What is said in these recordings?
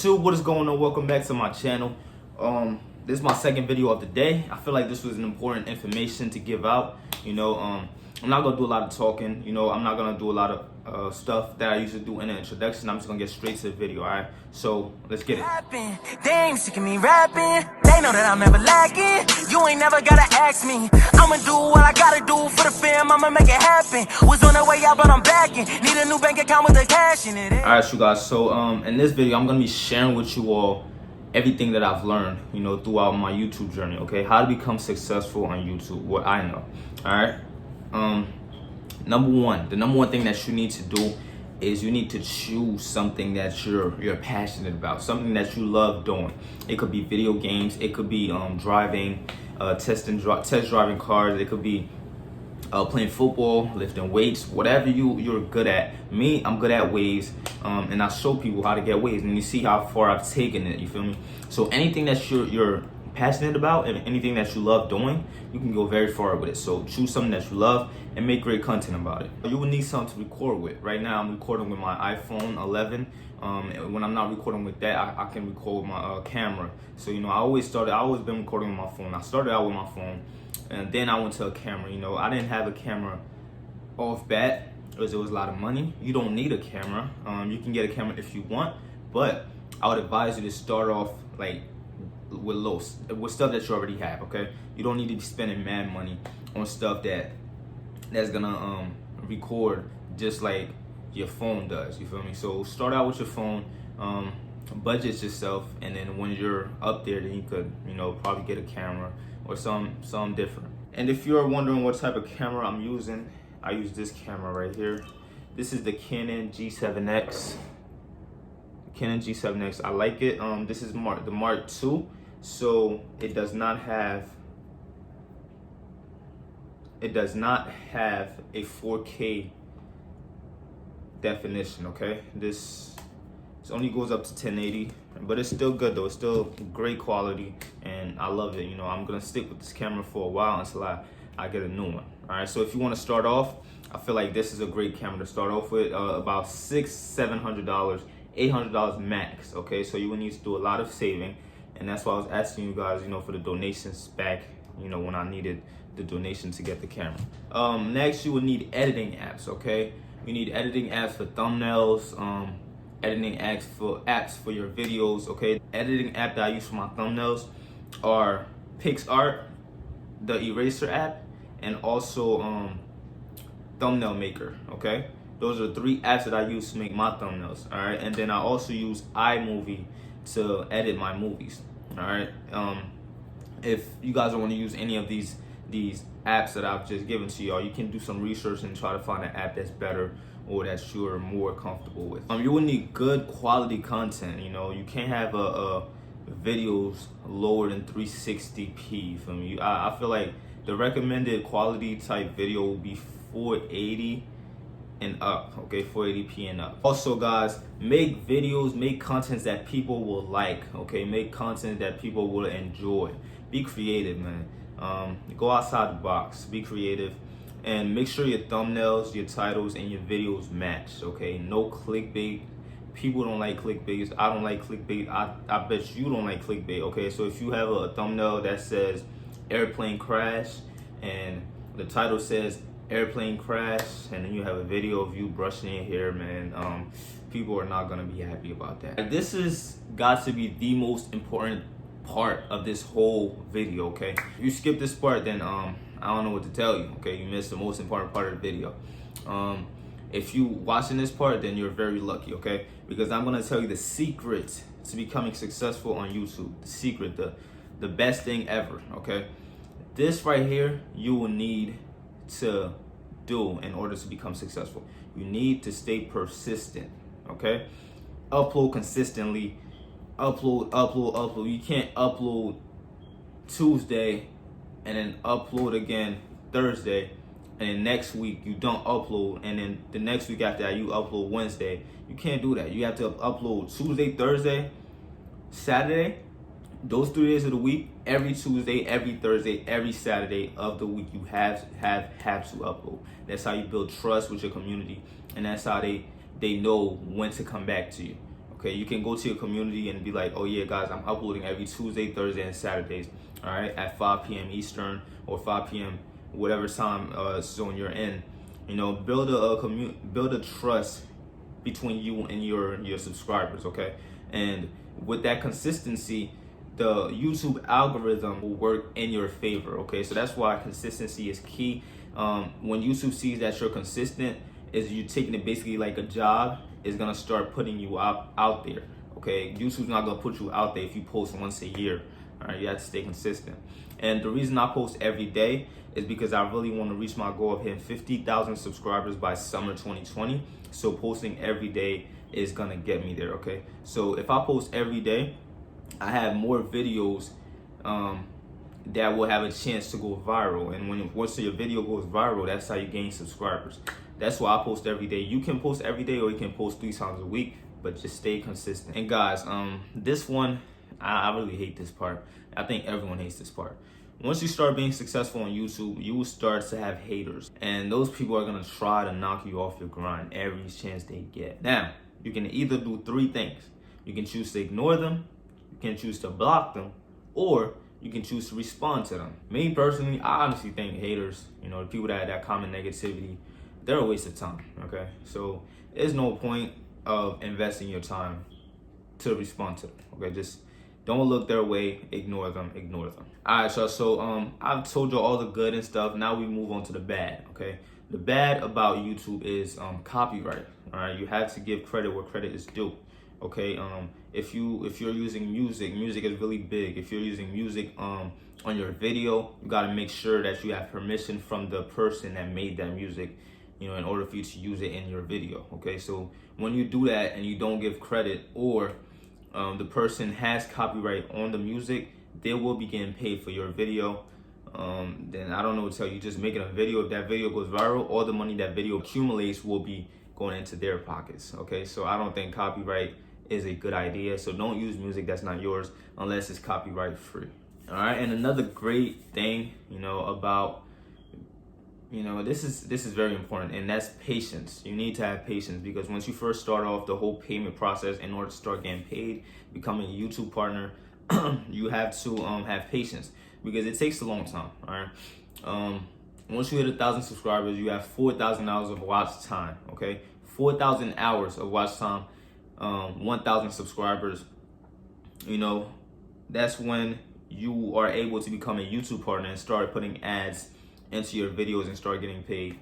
YouTube, what is going on? Welcome back to my channel. This is my second video of the day. I feel like this was an important information to give out. I'm not gonna do a lot of talking. I'm not gonna do a lot of stuff that I usually do in the introduction. I'm just gonna get straight to the video. All right, so let's get it. They ain't sick of me rapping. They know that I'm never lacking. You ain't never gotta ask me. I'ma do what I gotta do for the fam. I'ma make it happen. Was on the way out, but I'm backing. Need a new bank account with the cash in it. All right, you guys. So in this video, I'm gonna be sharing with you all everything that I've learned, throughout my YouTube journey. Okay, how to become successful on YouTube. What I know. All right. The number one thing that you need to do is you need to choose something that you're passionate about, something that you love doing. It could be video games, it could be driving, test driving cars, it could be playing football, lifting weights, whatever you're good at. Me, I'm good at waves, and I show people how to get waves, and you see how far I've taken it. You feel me? So anything that you're passionate about and anything that you love doing, you can go very far with it. So choose something that you love and make great content about it. You will need something to record with. Right now I'm recording with my iPhone 11. And when I'm not recording with that, I can record with my camera. So I always been recording with my phone. I started out with my phone and then I went to a camera. I didn't have a camera off bat because it was a lot of money. You don't need a camera. You can get a camera if you want, but I would advise you to start off with stuff that you already have. Okay, you don't need to be spending mad money on stuff that's gonna record just like your phone does. You feel me? So start out with your phone, budget yourself, and then when you're up there, then you could probably get a camera or something different. And if you're wondering what type of camera I'm using, I use this camera right here. This is the Canon G7X. I like it. This is the Mark II. So it does not have a 4K definition. Okay, this only goes up to 1080, but it's still good though. It's still great quality, and I love it. I'm gonna stick with this camera for a while until I get a new one. All right, so if you want to start off, I feel like this is a great camera to start off with. About $700, $800 max. Okay, so you will need to do a lot of saving. And that's why I was asking you guys, for the donations back, when I needed the donation to get the camera. Next, you will need editing apps, okay? You need editing apps for thumbnails, editing apps for your videos, okay? Editing app that I use for my thumbnails are PixArt, the eraser app, and also Thumbnail Maker, okay? Those are 3 apps that I use to make my thumbnails, all right? And then I also use iMovie to edit my movies. All right, if you guys don't want to use any of these apps that I've just given to y'all, you can do some research and try to find an app that's better or that you're more comfortable with. You will need good quality content. You can't have videos lower than 360p. For me, I feel like the recommended quality type video will be 480 and up, okay, 480p and up. Also, guys, make videos, make content that people will like, okay? Make content that people will enjoy. Be creative, man. Go outside the box, be creative, and make sure your thumbnails, your titles, and your videos match, okay? No clickbait. People don't like clickbait. I don't like clickbait. I bet you don't like clickbait, okay? So if you have a thumbnail that says airplane crash and the title says airplane crash, and then you have a video of you brushing your hair, man, people are not gonna be happy about that. This has got to be the most important part of this whole video, okay? If you skip this part, then I don't know what to tell you, okay? You missed the most important part of the video. If you watching this part, then you're very lucky, okay? Because I'm gonna tell you the secret to becoming successful on YouTube. The secret, the best thing ever, okay? This right here, you will need to do in order to become successful. You need to stay persistent, okay? Upload consistently. Upload. You can't upload Tuesday and then upload again Thursday, and then next week you don't upload, and then the next week after that you upload Wednesday. You can't do that. You have to upload Tuesday, Thursday, Saturday. Those 3 days of the week, every Tuesday, every Thursday, every Saturday of the week, you have to upload. That's how you build trust with your community, and that's how they know when to come back to you. Okay, you can go to your community and be like, oh yeah, guys, I'm uploading every Tuesday, Thursday, and Saturdays. All right, at 5 p.m. Eastern or 5 p.m. whatever time zone you're in. You know, build a trust between you and your subscribers. Okay, and with that consistency, the YouTube algorithm will work in your favor. Okay, so that's why consistency is key. When YouTube sees that you're consistent, is you taking it basically like a job, is gonna start putting you out there. Okay, YouTube's not gonna put you out there if you post once a year. All right, you have to stay consistent. And the reason I post every day is because I really want to reach my goal of hitting 50,000 subscribers by summer 2020. So posting every day is gonna get me there. Okay, so if I post every day, I have more videos that will have a chance to go viral. And once your video goes viral, that's how you gain subscribers. That's why I post every day. You can post every day or you can post 3 times a week, but just stay consistent. And guys, this one, I really hate this part. I think everyone hates this part. Once you start being successful on YouTube, you will start to have haters. And those people are gonna try to knock you off your grind every chance they get. Now, you can either do 3 things. You can choose to ignore them, you can choose to block them, or you can choose to respond to them. Me personally, I honestly think haters, you know, the people that comment negativity, they're a waste of time, okay? So there's no point of investing your time to respond to them, okay? Just don't look their way, ignore them. All right, so I've told you all the good and stuff. Now we move on to the bad, okay? The bad about YouTube is copyright, all right? You have to give credit where credit is due, okay? If you're using music is really big. If you're using music on your video, you gotta make sure that you have permission from the person that made that music, you know, in order for you to use it in your video, okay? So when you do that and you don't give credit, or the person has copyright on the music, they will be getting paid for your video. Then I don't know what to tell you. Just making a video, if that video goes viral, all the money that video accumulates will be going into their pockets, okay? So I don't think copyright is a good idea. So don't use music that's not yours unless it's copyright free. All right, and another great thing, you know, about, you know, this is very important, and that's patience. You need to have patience, because once you first start off the whole payment process, in order to start getting paid, becoming a YouTube partner, you have to have patience, because it takes a long time. All right, once you hit 1,000 subscribers, you have 4,000 hours of watch time. Okay, 4,000 hours of watch time. 1,000 subscribers. You know, that's when you are able to become a YouTube partner and start putting ads into your videos and start getting paid.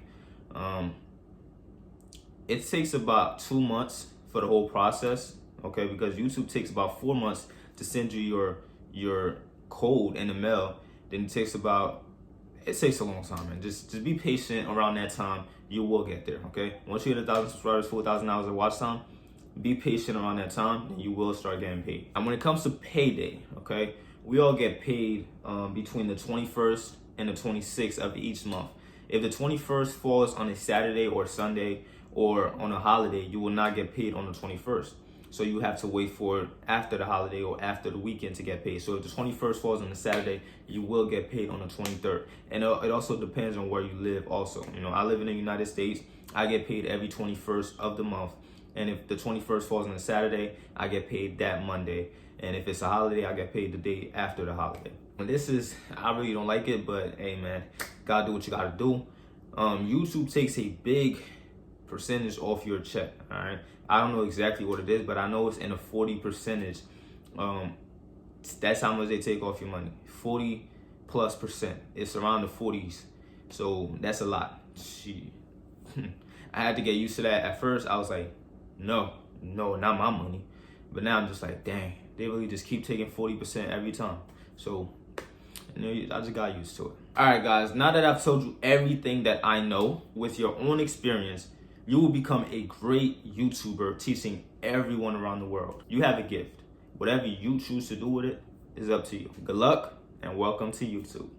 It takes about 2 months for the whole process, okay? Because YouTube takes about 4 months to send you your code in the mail. Then it takes a long time, and just be patient. Around that time, you will get there, okay? Once you hit 1,000 subscribers, 4,000 hours of watch time, be patient around that time, and you will start getting paid. And when it comes to payday, okay, we all get paid between the 21st and the 26th of each month. If the 21st falls on a Saturday or Sunday or on a holiday, you will not get paid on the 21st. So you have to wait for after the holiday or after the weekend to get paid. So if the 21st falls on a Saturday, you will get paid on the 23rd. And it also depends on where you live also. You know, I live in the United States. I get paid every 21st of the month. And if the 21st falls on a Saturday, I get paid that Monday. And if it's a holiday, I get paid the day after the holiday. And I really don't like it, but hey man, gotta do what you gotta do. YouTube takes a big percentage off your check, all right? I don't know exactly what it is, but I know it's in a 40%. That's how much they take off your money, 40+%. It's around the 40s, so that's a lot. Gee. I had to get used to that. At first, I was like, no, not my money. But now I'm just like, dang, they really just keep taking 40% every time. So, you know, I just got used to it. All right, guys, now that I've told you everything that I know, with your own experience, you will become a great YouTuber teaching everyone around the world. You have a gift. Whatever you choose to do with it is up to you. Good luck and welcome to YouTube.